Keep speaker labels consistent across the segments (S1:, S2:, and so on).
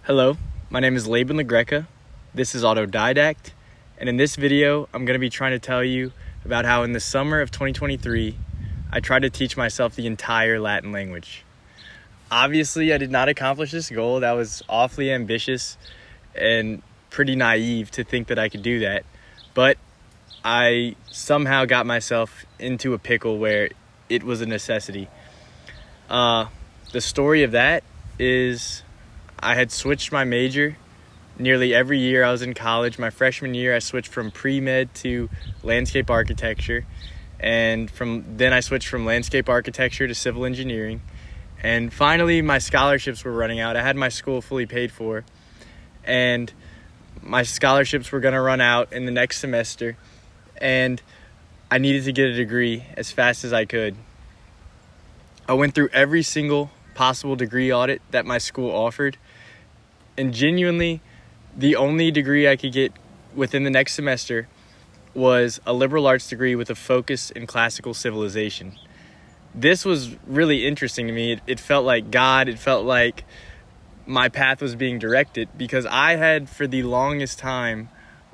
S1: Hello, my name is Laban LaGreca. This is Autodidact, and in this video, I'm going to be trying to tell you about how in the summer of 2023, I tried to teach myself the entire Latin language. Obviously, I did not accomplish this goal. That was awfully ambitious and pretty naive to think that I could do that, but I somehow got myself into a pickle where it was a necessity. The story of that is I had switched my major nearly every year I was in college. My freshman year, I switched from pre-med to landscape architecture. And then I switched from landscape architecture to civil engineering. And finally, my scholarships were running out. I had my school fully paid for. And my scholarships were going to run out in the next semester. And I needed to get a degree as fast as I could. I went through every single possible degree audit that my school offered. And genuinely, the only degree I could get within the next semester was a liberal arts degree with a focus in classical civilization. This was really interesting to me. It felt like God. It felt like my path was being directed because I had, for the longest time,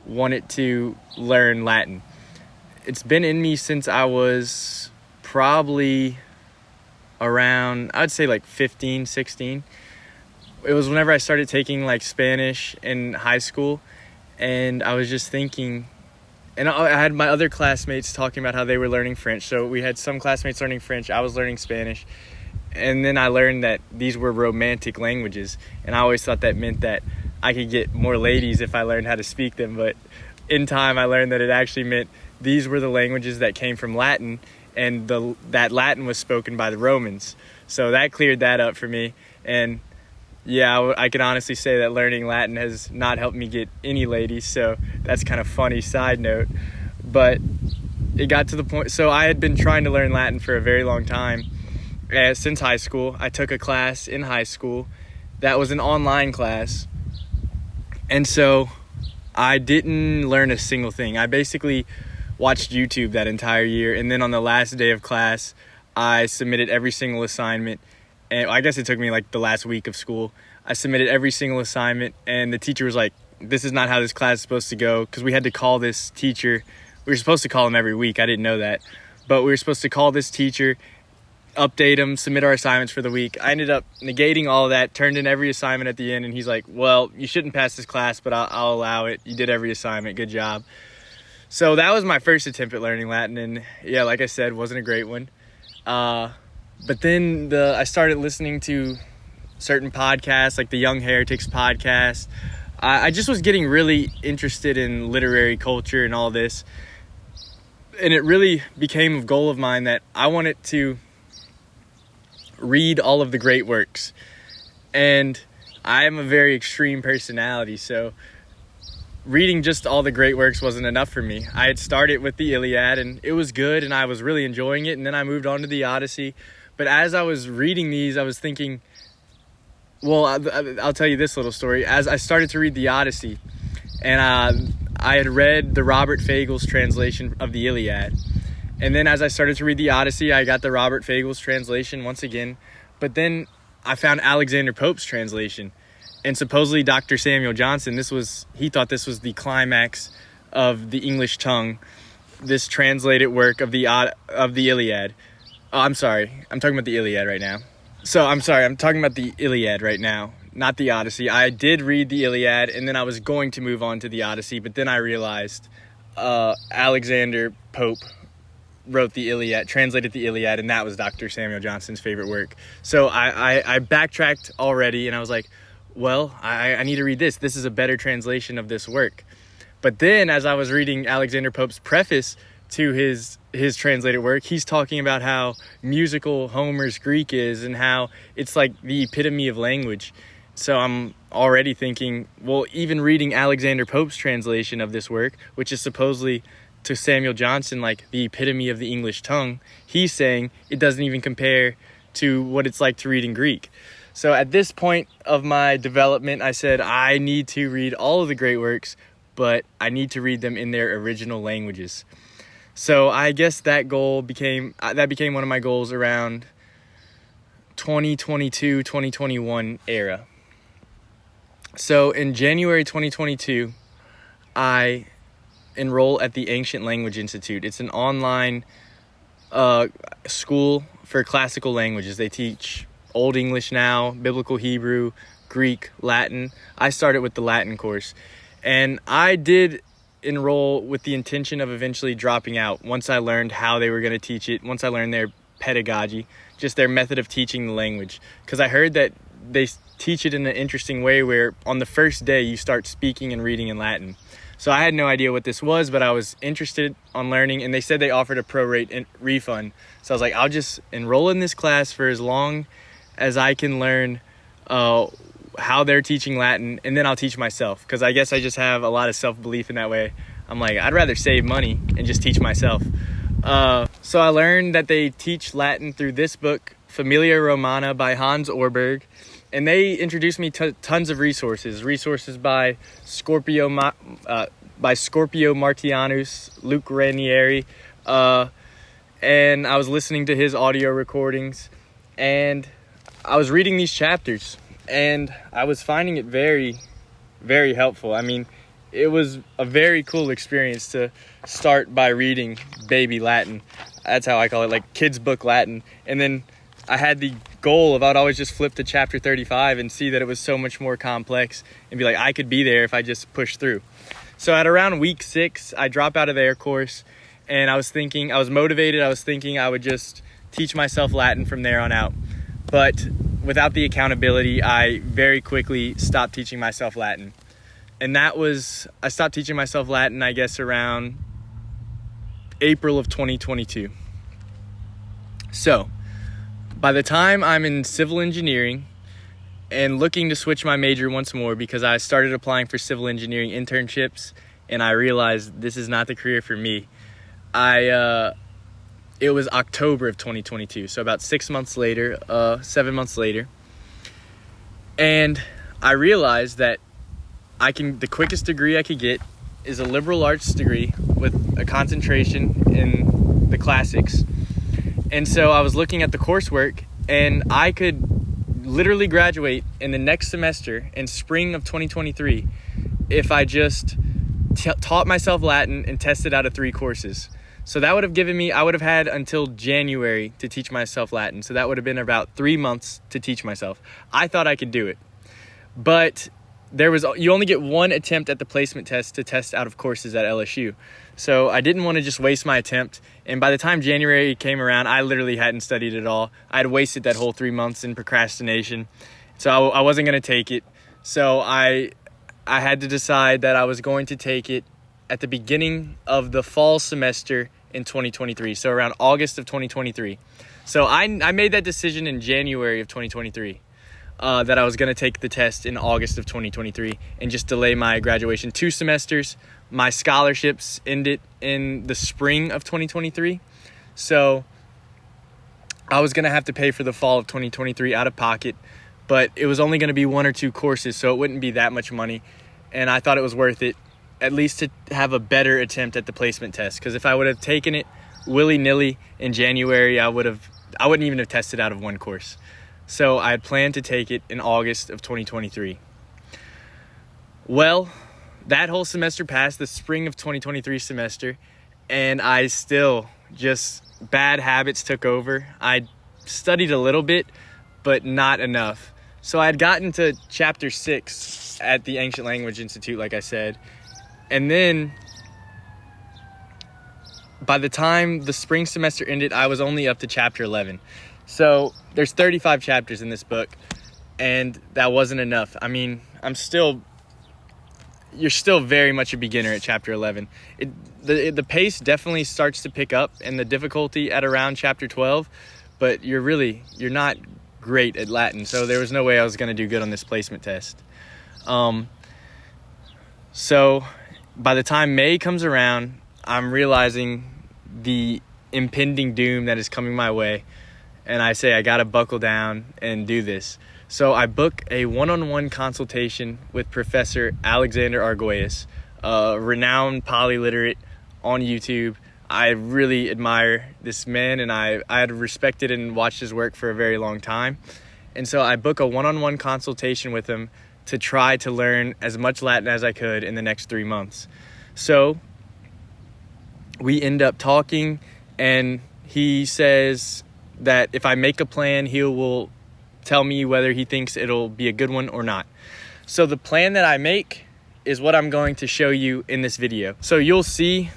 S1: wanted to learn Latin. It's been in me since I was probably around, I'd say like 15, 16. It was whenever I started taking like Spanish in high school, and I was just thinking, and I had my other classmates talking about how they were learning French. So we had some classmates learning French, I was learning Spanish, and then I learned that these were romantic languages, and I always thought that meant that I could get more ladies if I learned how to speak them, but in time I learned that it actually meant these were the languages that came from Latin, and that Latin was spoken by the Romans. So that cleared that up for me, and yeah, I can honestly say that learning Latin has not helped me get any ladies, so that's kind of funny side note. But it got to the point, so I had been trying to learn Latin for a very long time. Since high school, I took a class in high school that was an online class, and so I didn't learn a single thing. I basically watched YouTube that entire year, and then on the last day of class, I submitted every single assignment. And I guess it took me like the last week of school. I submitted every single assignment, and the teacher was like, this is not how this class is supposed to go, because we had to call this teacher. We were supposed to call him every week. I didn't know that. But we were supposed to call this teacher, update him, submit our assignments for the week. I ended up negating all of that, turned in every assignment at the end, and he's like, well, you shouldn't pass this class, but I'll allow it. You did every assignment. Good job. So that was my first attempt at learning Latin, and yeah, like I said, wasn't a great one. But then I started listening to certain podcasts, like the Young Heretics podcast. I just was getting really interested in literary culture and all this. And it really became a goal of mine that I wanted to read all of the great works. And I am a very extreme personality, so reading just all the great works wasn't enough for me. I had started with the Iliad, and it was good, and I was really enjoying it. And then I moved on to the Odyssey. But as I was reading these, I was thinking, well, I'll tell you this little story. As I started to read the Odyssey, and I had read the Robert Fagles translation of the Iliad. And then as I started to read the Odyssey, I got the Robert Fagles translation once again. But then I found Alexander Pope's translation. And supposedly Dr. Samuel Johnson, he thought this was the climax of the English tongue, this translated work of the Iliad. Oh, I'm sorry. I'm talking about the Iliad right now. I'm talking about the Iliad right now, not the Odyssey. I did read the Iliad, and then I was going to move on to the Odyssey, but then I realized Alexander Pope wrote the Iliad, translated the Iliad, and that was Dr. Samuel Johnson's favorite work. So I backtracked already, and I was like, well, I need to read this. This is a better translation of this work. But then as I was reading Alexander Pope's preface to his translated work, he's talking about how musical Homer's Greek is and how it's like the epitome of language. So I'm already thinking, well, even reading Alexander Pope's translation of this work, which is supposedly to Samuel Johnson like the epitome of the English tongue, he's saying it doesn't even compare to what it's like to read in Greek. So at this point of my development, I said I need to read all of the great works, but I need to read them in their original languages. So I guess that became one of my goals around 2022, 2021 era. So in January 2022, I enroll at the Ancient Language Institute. It's an online school for classical languages. They teach Old English now, Biblical Hebrew, Greek, Latin. I started with the Latin course, and I did enroll with the intention of eventually dropping out once I learned how they were going to teach it, once I learned their pedagogy, just their method of teaching the language. Because I heard that they teach it in an interesting way where on the first day you start speaking and reading in Latin. So I had no idea what this was, but I was interested on learning, and they said they offered a prorate refund. So I was like, I'll just enroll in this class for as long as I can learn how they're teaching Latin, and then I'll teach myself, because I guess I just have a lot of self-belief in that way. I'm like, I'd rather save money and just teach myself. So I learned that they teach Latin through this book, Familia Romana by Hans Orberg, and they introduced me to tons of resources by Scorpio Martianus, Luke Ranieri, and I was listening to his audio recordings, and I was reading these chapters, and I was finding it very, very helpful. I mean, it was a very cool experience to start by reading baby Latin. That's how I call it, like kids book Latin. And then I had the goal of I'd always just flip to chapter 35 and see that it was so much more complex and be like, I could be there if I just pushed through. So at around week 6, I drop out of their course, and I was motivated. I was thinking I would just teach myself Latin from there on out. But without the accountability, I very quickly stopped teaching myself Latin. And I stopped teaching myself Latin, I guess, around April of 2022. So by the time I'm in civil engineering and looking to switch my major once more, because I started applying for civil engineering internships and I realized this is not the career for me, it was October of 2022, so about 7 months later, and I realized that the quickest degree I could get is a liberal arts degree with a concentration in the classics. And so I was looking at the coursework, and I could literally graduate in the next semester in spring of 2023 if I just taught myself Latin and tested out of 3 courses. So that would have I would have had until January to teach myself Latin. So that would have been about 3 months to teach myself. I thought I could do it, but you only get 1 attempt at the placement test to test out of courses at LSU. So I didn't want to just waste my attempt. And by the time January came around, I literally hadn't studied at all. I had wasted that whole 3 months in procrastination. So I wasn't going to take it. So I had to decide that I was going to take it at the beginning of the fall semester in 2023. So around August of 2023. So I made that decision in January of 2023. That I was going to take the test in August of 2023 and just delay my graduation 2 semesters. My scholarships ended in the spring of 2023. So I was going to have to pay for the fall of 2023 out of pocket, but it was only going to be 1 or 2 courses, so it wouldn't be that much money. And I thought it was worth it, at least to have a better attempt at the placement test. Because if I would have taken it willy-nilly in January, I wouldn't even have tested out of 1 course. So I had planned to take it in August of 2023. Well, that whole semester passed, the spring of 2023 semester, and I still just bad habits took over. I studied a little bit, but not enough. So I had gotten to chapter 6 at the Ancient Language Institute, like I said. And then by the time the spring semester ended, I was only up to chapter 11. So there's 35 chapters in this book, and that wasn't enough. I mean, you're still very much a beginner at chapter 11. The pace definitely starts to pick up and the difficulty at around chapter 12, but you're not great at Latin. So there was no way I was going to do good on this placement test. So by the time May comes around, I'm realizing the impending doom that is coming my way. And I say, I got to buckle down and do this. So I book a one-on-one consultation with Professor Alexander Arguelles, a renowned polyliterate on YouTube. I really admire this man, and I had respected and watched his work for a very long time. And so I book a one-on-one consultation with him to try to learn as much Latin as I could in the next 3 months. So we end up talking, and he says that if I make a plan, he will tell me whether he thinks it'll be a good one or not. So the plan that I make is what I'm going to show you in this video. So you'll see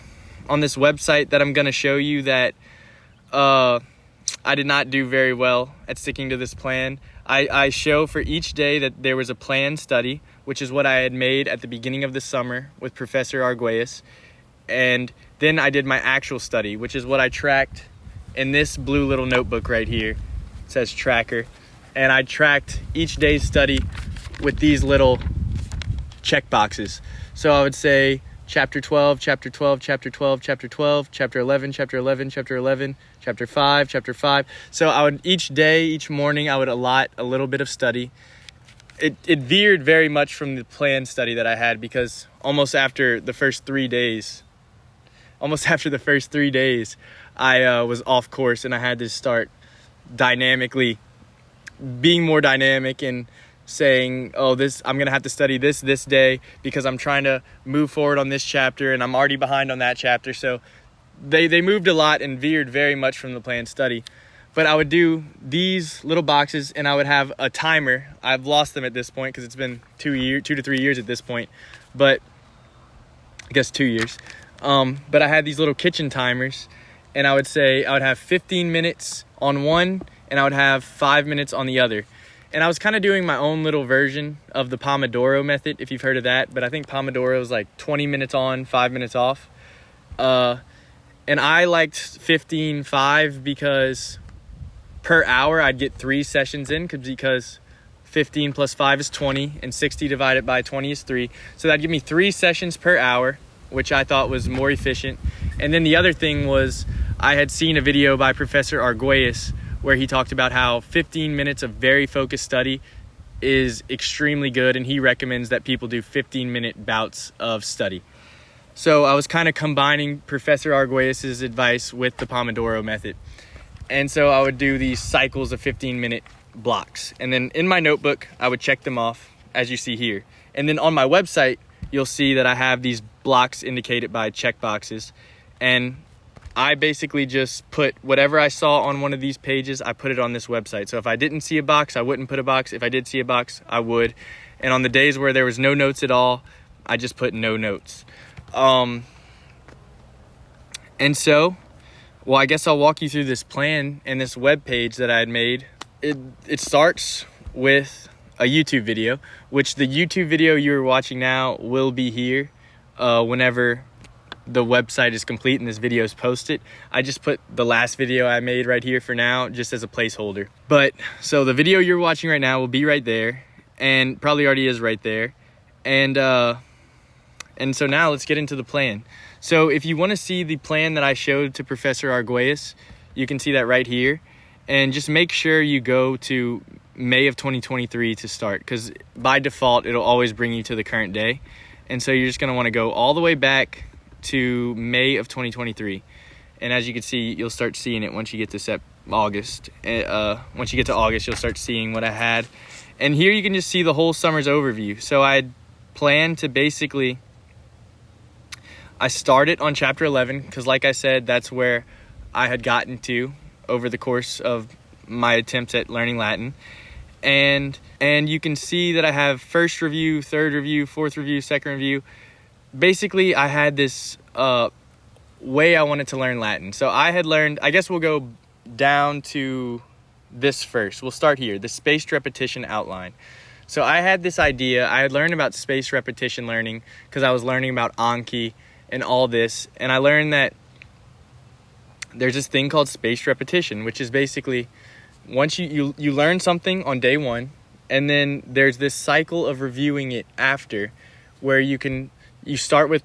S1: on this website that I'm going to show you that I did not do very well at sticking to this plan. I show for each day that there was a planned study, which is what I had made at the beginning of the summer with Professor Arguelles. And then I did my actual study, which is what I tracked in this blue little notebook right here. It says tracker. And I tracked each day's study with these little check boxes. So I would say chapter 12, chapter 12, chapter 12, chapter 12, chapter 11, chapter 11, chapter 11, chapter 5, chapter 5. So I would each day, each morning, I would allot a little bit of study. It veered very much from the planned study that I had, because almost after the first 3 days, I was off course, and I had to start being more dynamic and saying, I'm going to have to study this day because I'm trying to move forward on this chapter and I'm already behind on that chapter. So they moved a lot and veered very much from the planned study. But I would do these little boxes, and I would have a timer. I've lost them at this point because it's been 2 to 3 years at this point, but I guess 2 years. But I had these little kitchen timers, and I would say I would have 15 minutes on one, and I would have 5 minutes on the other. And I was kind of doing my own little version of the Pomodoro method, if you've heard of that. But I think Pomodoro is like 20 minutes on, 5 minutes off. And I liked 15-5 because per hour I'd get 3 sessions in, because 15 plus 5 is 20, and 60 divided by 20 is 3. So that'd give me 3 sessions per hour, which I thought was more efficient. And then the other thing was, I had seen a video by Professor Arguelles where he talked about how 15 minutes of very focused study is extremely good, and he recommends that people do 15-minute bouts of study. So I was kind of combining Professor Arguelles' advice with the Pomodoro method. And so I would do these cycles of 15-minute blocks. And then in my notebook, I would check them off, as you see here. And then on my website, you'll see that I have these blocks indicated by check boxes. And I basically just put whatever I saw on one of these pages, I put it on this website. So if I didn't see a box, I wouldn't put a box. If I did see a box, I would. And on the days where there was no notes at all, I just put no notes. And so, well, I guess I'll walk you through this plan and this web page that I had made. It starts with a YouTube video, which the YouTube video you're watching now will be here whenever the website is complete and this video is posted. I just put the last video I made right here for now, just as a placeholder. But so the video you're watching right now will be right there, and probably already is right there. And so now let's get into the plan. So if you want to see the plan that I showed to Professor Arguelles, you can see that right here. And just make sure you go to May of 2023 to start, because by default, it'll always bring you to the current day. And so you're just going to want to go all the way back to May of 2023. And as you can see, you'll start seeing it once you get to August. Once you get to August, you'll start seeing what I had. And here you can just see the whole summer's overview. So I planned to basically, I started on chapter 11, because like I said, that's where I had gotten to over the course of my attempts at learning Latin. And you can see that I have first review, third review, fourth review, second review. Basically, I had this way I wanted to learn Latin. So I had learned, I guess we'll go down to this first. We'll start here, the spaced repetition outline. So I had this idea. I had learned about spaced repetition learning because I was learning about Anki and all this. And I learned that there's this thing called spaced repetition, which is basically once you learn something on day one, and then there's this cycle of reviewing it after, where you start with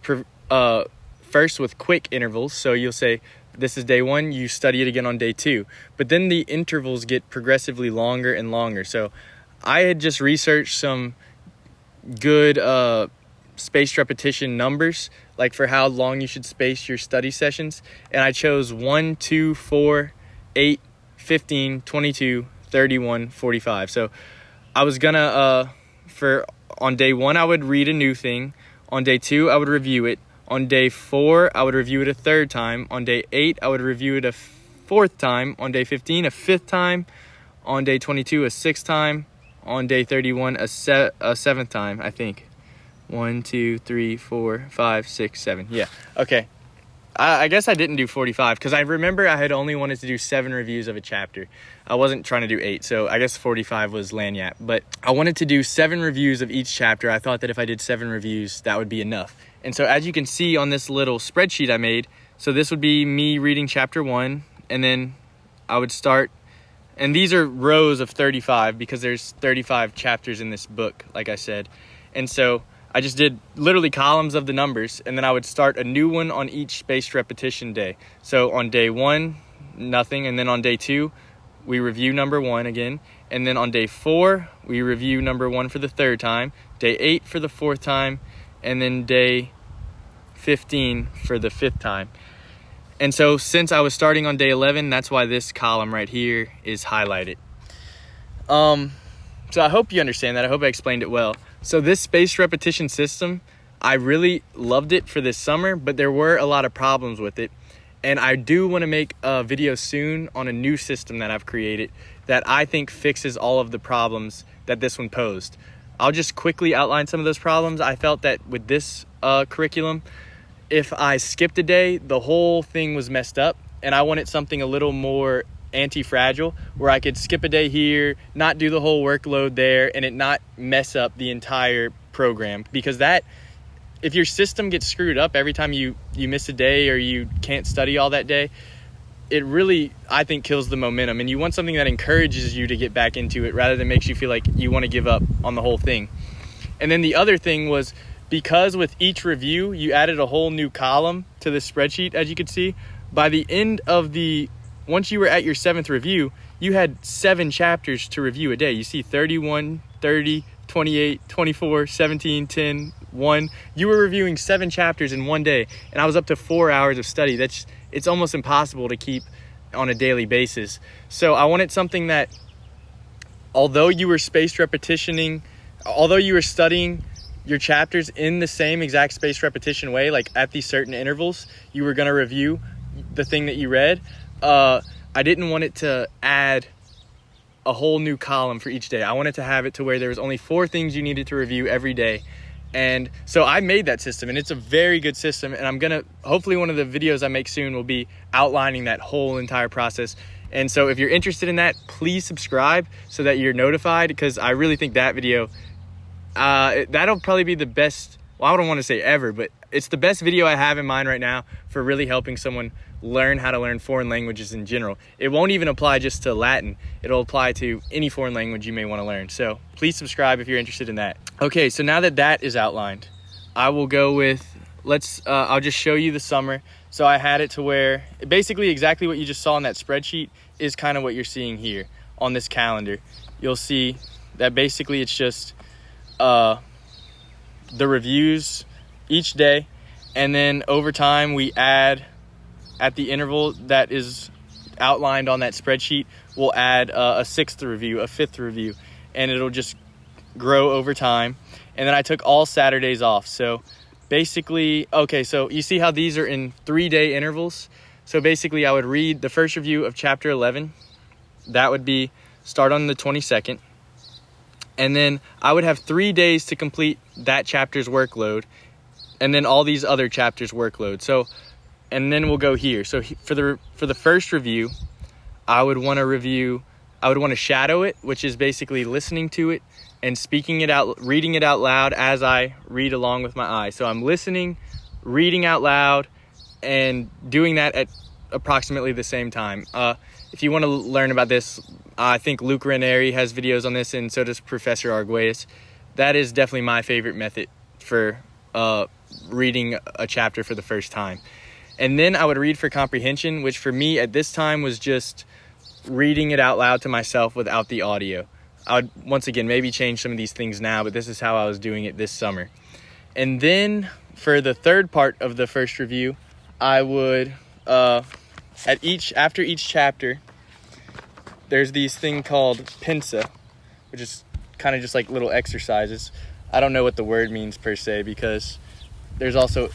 S1: first with quick intervals. So you'll say, this is day one, you study it again on day two. But then the intervals get progressively longer and longer. So I had just researched some good spaced repetition numbers, like for how long you should space your study sessions. And I chose 1, 2, 4, 8, 15, 22, 31, 45. So I was gonna, for on day 1, I would read a new thing. On day 2, I would review it. On day 4, I would review it a 3rd time. On day 8, I would review it a 4th time. On day 15, a 5th time. On day 22, a 6th time. On day 31, a 7th time, I think. 1, 2, 3, 4, 5, 6, 7. Yeah, okay. I guess I didn't do 45 because I remember I had only wanted to do 7 reviews of a chapter. I wasn't trying to do 8, so I guess 45 was lagniappe. But I wanted to do 7 reviews of each chapter. I thought that if I did 7 reviews, that would be enough. And so as you can see on this little spreadsheet I made, so this would be me reading chapter 1, and then I would start, and these are rows of 35 because there's 35 chapters in this book, like I said. And so I just did literally columns of the numbers, and then I would start a new one on each spaced repetition day. So on day 1, nothing, and then on day 2, we review number 1 again, and then on day 4, we review number 1 for the 3rd time, day 8 for the 4th time, and then day 15 for the 5th time. And so since I was starting on day 11, that's why this column right here is highlighted. So I hope you understand that. I hope I explained it well. So this spaced repetition system, I really loved it for this summer, but there were a lot of problems with it. And I do want to make a video soon on a new system that I've created that I think fixes all of the problems that this one posed. I'll just quickly outline some of those problems. I felt that with this curriculum, if I skipped a day, the whole thing was messed up, and I wanted something a little more anti-fragile where I could skip a day here, not do the whole workload there, and it not mess up the entire program. Because that, if your system gets screwed up every time you miss a day or you can't study all that day, it really, I think, kills the momentum. And you want something that encourages you to get back into it rather than makes you feel like you want to give up on the whole thing. And then the other thing was, because with each review, you added a whole new column to the spreadsheet, as you could see. By the end of once you were at your 7th review, you had 7 chapters to review a day. You see 31, 30, 28, 24, 17, 10, 1. You were reviewing 7 chapters in one day, and I was up to 4 hours of study. It's almost impossible to keep on a daily basis. So I wanted something that, although you were studying your chapters in the same exact spaced repetition way, like at these certain intervals, you were going to review the thing that you read. I didn't want it to add a whole new column for each day. I wanted to have it to where there was only 4 things you needed to review every day. And so I made that system, and it's a very good system. And hopefully one of the videos I make soon will be outlining that whole entire process. And so if you're interested in that, please subscribe so that you're notified, because I really think that video, that'll probably be the best, well, I don't want to say ever, but it's the best video I have in mind right now for really helping someone learn how to learn foreign languages in general. It won't even apply just to Latin. It'll apply to any foreign language you may want to learn. So please subscribe if you're interested in that. Okay, so now that that is outlined, I will go with, I'll just show you the summer. So I had it to where basically exactly what you just saw in that spreadsheet is kind of what you're seeing here on this calendar. You'll see that basically it's just the reviews each day, and then over time we add, at the interval that is outlined on that spreadsheet, we'll add a 6th review, a 5th review, and it'll just grow over time. And then I took all Saturdays off. So basically, okay, so you see how these are in 3-day intervals? So basically I would read the first review of chapter 11. That would be start on the 22nd. And then I would have 3 days to complete that chapter's workload, and then all these other chapters' workload. So, and then we'll go here. So for the first review, I would want to shadow it, which is basically listening to it and speaking it out, reading it out loud as I read along with my eyes. So I'm listening, reading out loud, and doing that at approximately the same time. If you want to learn about this, I think Luke Ranieri has videos on this, and so does Professor Arguelles. That is definitely my favorite method for reading a chapter for the first time. And then I would read for comprehension, which for me at this time was just reading it out loud to myself without the audio. I would, once again, maybe change some of these things now, but this is how I was doing it this summer. And then for the third part of the first review, I would, after each chapter, there's these thing called Pensa, which is kind of just like little exercises. I don't know what the word means per se, because there's also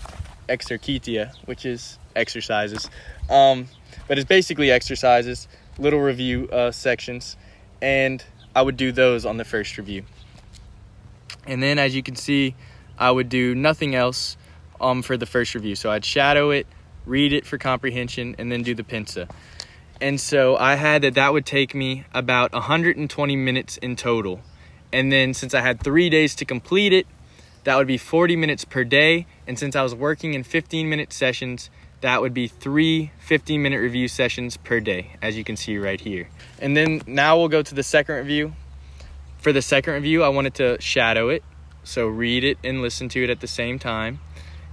S1: exercitia, which is exercises. But it's basically exercises, little review sections, and I would do those on the first review. And then, as you can see, I would do nothing else for the first review. So I'd shadow it, read it for comprehension, and then do the Pinsa. And so I had that would take me about 120 minutes in total. And then since I had 3 days to complete it, that would be 40 minutes per day. And since I was working in 15-minute sessions, that would be 3 15-minute review sessions per day, as you can see right here. And then now we'll go to the second review. For the second review, I wanted to shadow it, so read it and listen to it at the same time.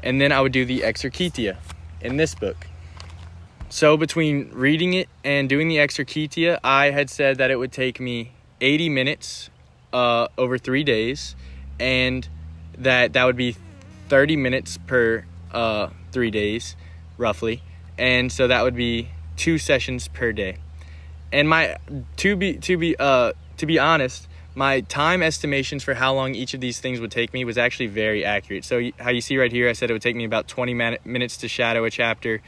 S1: And then I would do the exercitia in this book. So between reading it and doing the exercitia, I had said that it would take me 80 minutes over 3 days, and that would be 30 minutes per 3 days, roughly. And so that would be 2 sessions per day. And to be honest, my time estimations for how long each of these things would take me was actually very accurate. So how you see right here, I said it would take me about 20 minutes to shadow a chapter,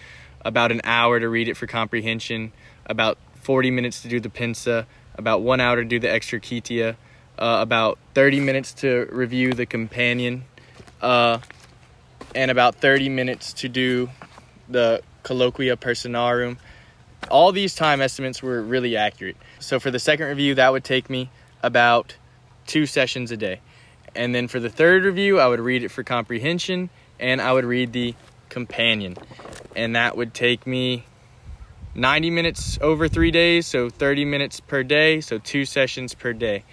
S1: about an hour to read it for comprehension, about 40 minutes to do the Pinsa, about 1 hour to do the exercitia, about 30 minutes to review the companion, and about 30 minutes to do the colloquia personarum. All these time estimates were really accurate. So for the second review, that would take me about 2 sessions a day. And then for the third review, I would read it for comprehension, and I would read the companion. And that would take me 90 minutes over 3 days, so 30 minutes per day, so 2 sessions per day.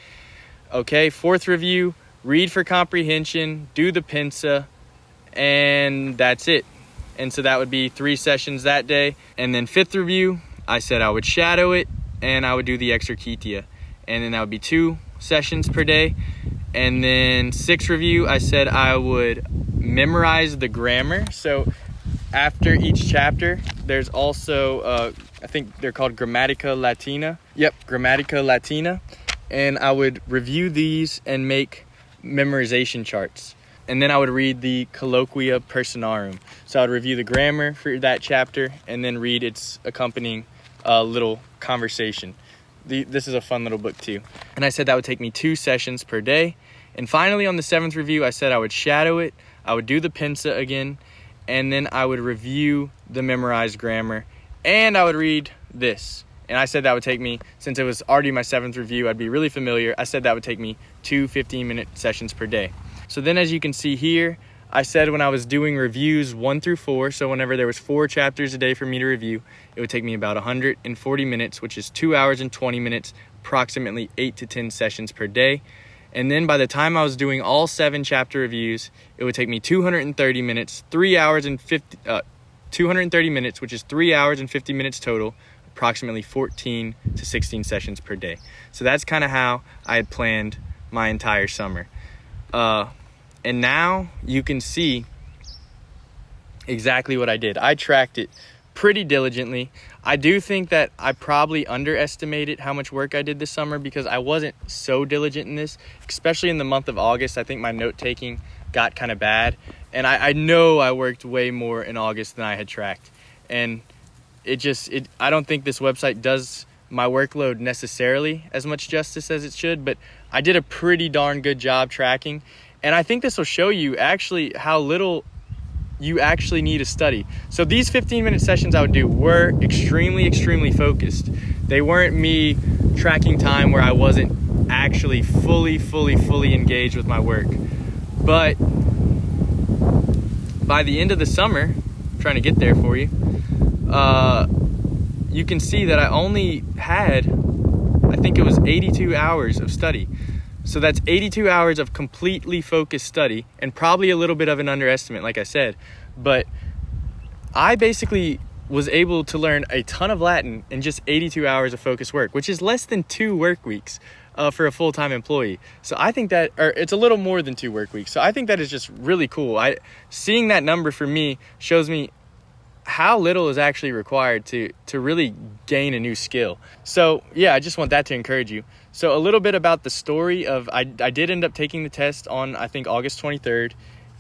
S1: Okay, fourth review, read for comprehension, do the Pinsa, and that's it. And so that would be 3 sessions that day. And then fifth review, I said I would shadow it, and I would do the exercitia. And then that would be 2 sessions per day. And then sixth review, I said I would memorize the grammar. So after each chapter, there's also, I think they're called Grammatica Latina. Yep, Grammatica Latina. And I would review these and make memorization charts. And then I would read the Colloquia Personarum. So I would review the grammar for that chapter and then read its accompanying little conversation. This is a fun little book too. And I said that would take me 2 sessions per day. And finally, on the 7th review, I said I would shadow it, I would do the Pinsa again, and then I would review the memorized grammar, and I would read this. And I said that would take me, since it was already my 7th review, I'd be really familiar. I said that would take me 2 15-minute sessions per day. So then, as you can see here, I said when I was doing reviews 1 through 4, so whenever there was 4 chapters a day for me to review, it would take me about 140 minutes, which is 2 hours and 20 minutes, approximately 8 to 10 sessions per day. And then by the time I was doing all 7 chapter reviews, it would take me 230 minutes, 230 minutes, which is 3 hours and 50 minutes total, approximately 14 to 16 sessions per day. So that's kind of how I had planned my entire summer. And now you can see exactly what I did. I tracked it pretty diligently. I do think that I probably underestimated how much work I did this summer because I wasn't so diligent in this, especially in the month of August. I think my note-taking got kind of bad. And I know I worked way more in August than I had tracked. And I don't think this website does my workload necessarily as much justice as it should, but I did a pretty darn good job tracking. And I think this will show you actually how little you actually need to study. So these 15-minute sessions I would do were extremely focused. They weren't me tracking time where I wasn't actually fully engaged with my work. But by the end of the summer, I'm trying to get there for you, you can see that I only had, I think it was 82 hours of study. So that's 82 hours of completely focused study, and probably a little bit of an underestimate, like I said. But I basically was able to learn a ton of Latin in just 82 hours of focused work, which is less than 2 work weeks for a full-time employee. So I think that, or it's a little more than 2 work weeks. So I think that is just really cool. Seeing that number for me shows me how little is actually required to really gain a new skill. So yeah, I just want that to encourage you. So a little bit about the story of I did end up taking the test on, I think, August 23rd,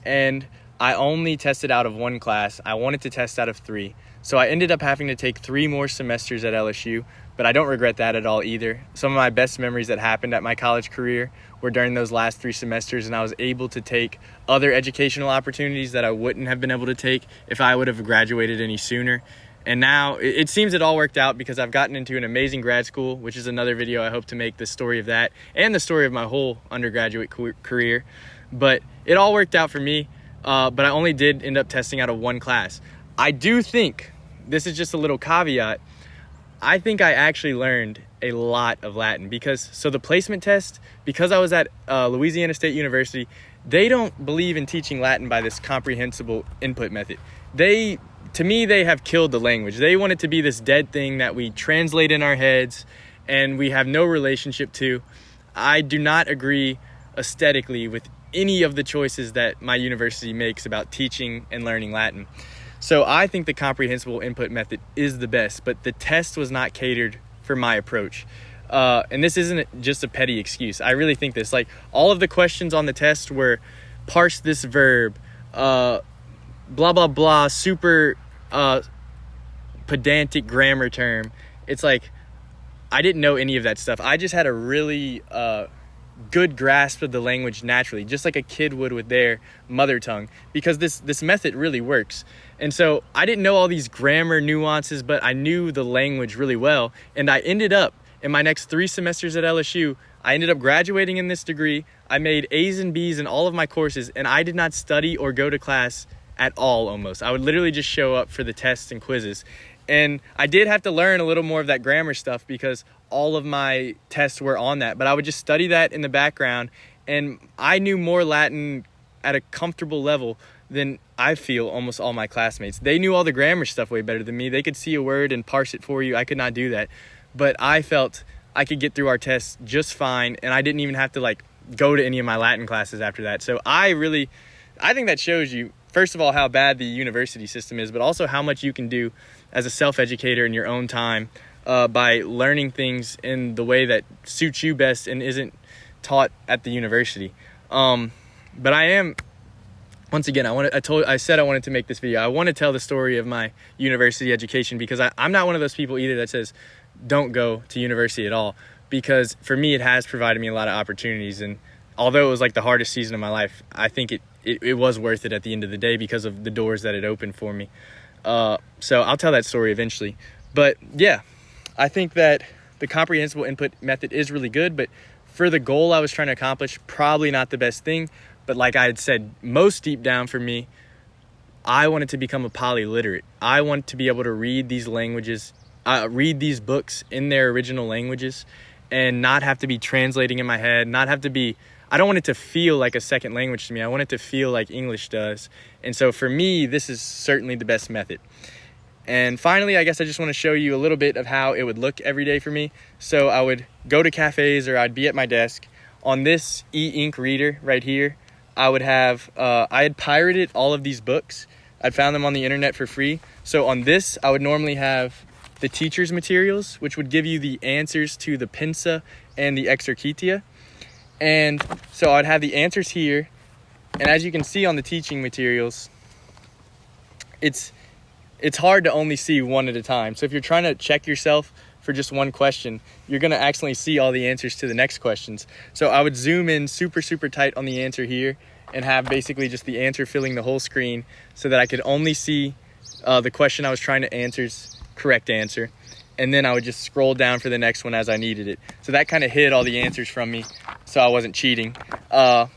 S1: and I only tested out of one class. I wanted to test out of 3. So I ended up having to take 3 more semesters at LSU, but I don't regret that at all either. Some of my best memories that happened at my college career were during those last 3 semesters, and I was able to take other educational opportunities that I wouldn't have been able to take if I would have graduated any sooner. And now it seems it all worked out because I've gotten into an amazing grad school, which is another video I hope to make, the story of that and the story of my whole undergraduate career. But it all worked out for me, but I only did end up testing out of 1 class. I do think, this is just a little caveat, I think I actually learned a lot of Latin so the placement test, because I was at Louisiana State University, they don't believe in teaching Latin by this comprehensible input method. To me, they have killed the language. They want it to be this dead thing that we translate in our heads and we have no relationship to. I do not agree aesthetically with any of the choices that my university makes about teaching and learning Latin. So I think the comprehensible input method is the best, but the test was not catered for my approach. And this isn't just a petty excuse. I really think this. Like, all of the questions on the test were parse this verb, blah, blah, blah, super pedantic grammar term. It's like, I didn't know any of that stuff. I just had a really good grasp of the language naturally, just like a kid would with their mother tongue, because this method really works. And so I didn't know all these grammar nuances, but I knew the language really well. And I ended up, in my next 3 semesters at LSU, I ended up graduating in this degree. I made A's and B's in all of my courses, and I did not study or go to class at all almost. I would literally just show up for the tests and quizzes. And I did have to learn a little more of that grammar stuff because all of my tests were on that. But I would just study that in the background, and I knew more Latin at a comfortable level than I feel almost all my classmates. They knew all the grammar stuff way better than me. They could see a word and parse it for you. I could not do that. But I felt I could get through our tests just fine, and I didn't even have to go to any of my Latin classes after that. So I think that shows you, first of all, how bad the university system is, but also how much you can do as a self-educator in your own time by learning things in the way that suits you best and isn't taught at the university. But I am, once again, I said I wanted to make this video. I want to tell the story of my university education because I'm not one of those people either that says don't go to university at all, because for me it has provided me a lot of opportunities, and although it was like the hardest season of my life, I think it was worth it at the end of the day because of the doors that it opened for me. So I'll tell that story eventually. But yeah, I think that the comprehensible input method is really good, but for the goal I was trying to accomplish, probably not the best thing. But like I had said, most deep down for me, I wanted to become a polyliterate. I want to be able to read these languages, read these books in their original languages, and not have to be translating in my head, I don't want it to feel like a second language to me. I want it to feel like English does. And so for me, this is certainly the best method. And finally, I guess I just want to show you a little bit of how it would look every day for me. So I would go to cafes or I'd be at my desk. On this e-ink reader right here, I would have, I had pirated all of these books. I'd found them on the internet for free. So on this, I would normally have the teacher's materials, which would give you the answers to the Pensa and the Exercitia. And so I'd have the answers here. And as you can see on the teaching materials, it's hard to only see one at a time. So if you're trying to check yourself for just one question, you're going to accidentally see all the answers to the next questions. So I would zoom in super, super tight on the answer here and have basically just the answer filling the whole screen so that I could only see the question I was trying to answer's correct answer. And then I would just scroll down for the next one as I needed it. So that kind of hid all the answers from me, so I wasn't cheating. And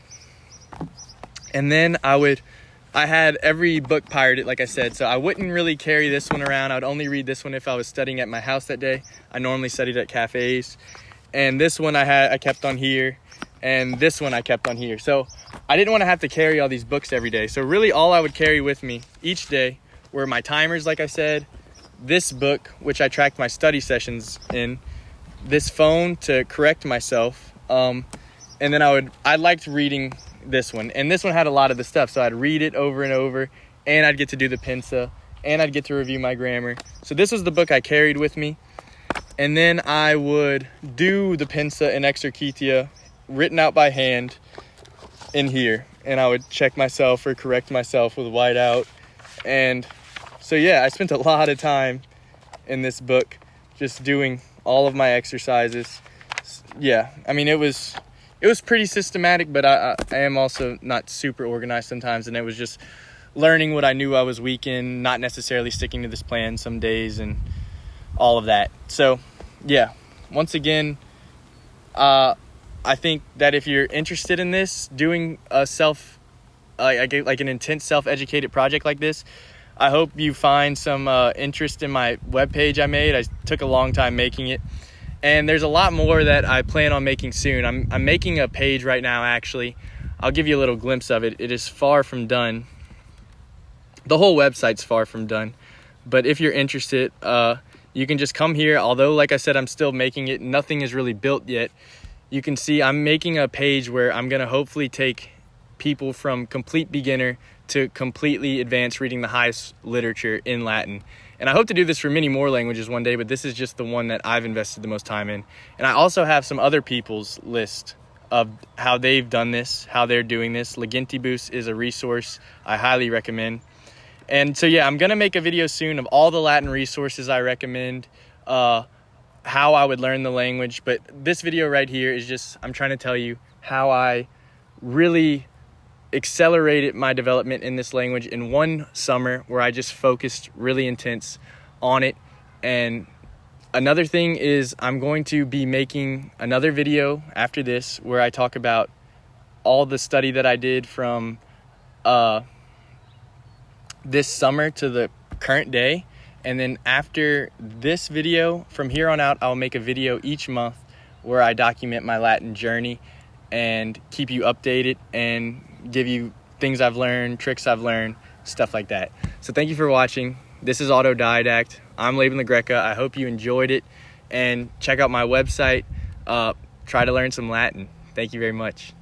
S1: then I had every book pirated, like I said, so I wouldn't really carry this one around. I would only read this one if I was studying at my house that day. I normally studied at cafes. And this one I kept on here, and this one I kept on here. So I didn't want to have to carry all these books every day. So really all I would carry with me each day were my timers, like I said, this book, which I tracked my study sessions in, this phone to correct myself, and then I liked reading this one, and this one had a lot of the stuff, so I'd read it over and over, and I'd get to do the Pensa, and I'd get to review my grammar. So this was the book I carried with me. And then I would do the Pinsa and Exercitia written out by hand in here. And I would check myself or correct myself with whiteout. And so, yeah, I spent a lot of time in this book just doing all of my exercises. Yeah, I mean, it was pretty systematic, but I am also not super organized sometimes. And it was just learning what I knew I was weak in, not necessarily sticking to this plan some days and all of that. So, yeah, once again, I think that if you're interested in this, doing a like an intense self-educated project like this, I hope you find some interest in my webpage I made. I took a long time making it, and there's a lot more that I plan on making soon. I'm making a page right now, actually. I'll give you a little glimpse of it. It is far from done. The whole website's far from done, but if you're interested, you can just come here. Although, like I said, I'm still making it. Nothing is really built yet. You can see I'm making a page where I'm going to hopefully take people from complete beginner to completely advanced reading the highest literature in Latin. And I hope to do this for many more languages one day, but this is just the one that I've invested the most time in. And I also have some other people's list of how they've done this, how they're doing this. Legentibus is a resource I highly recommend. And so, yeah, I'm going to make a video soon of all the Latin resources I recommend, how I would learn the language. But this video right here is just, I'm trying to tell you how I really accelerated my development in this language in one summer where I just focused really intense on it. And another thing is I'm going to be making another video after this where I talk about all the study that I did from this summer to the current day. And then after this video, from here on out, I'll make a video each month where I document my Latin journey and keep you updated and give you things I've learned, tricks I've learned, stuff like that. So thank you for watching. This is Autodidact. I'm Laban LaGreca. I hope you enjoyed it, and check out my website. Try to learn some Latin. Thank you very much.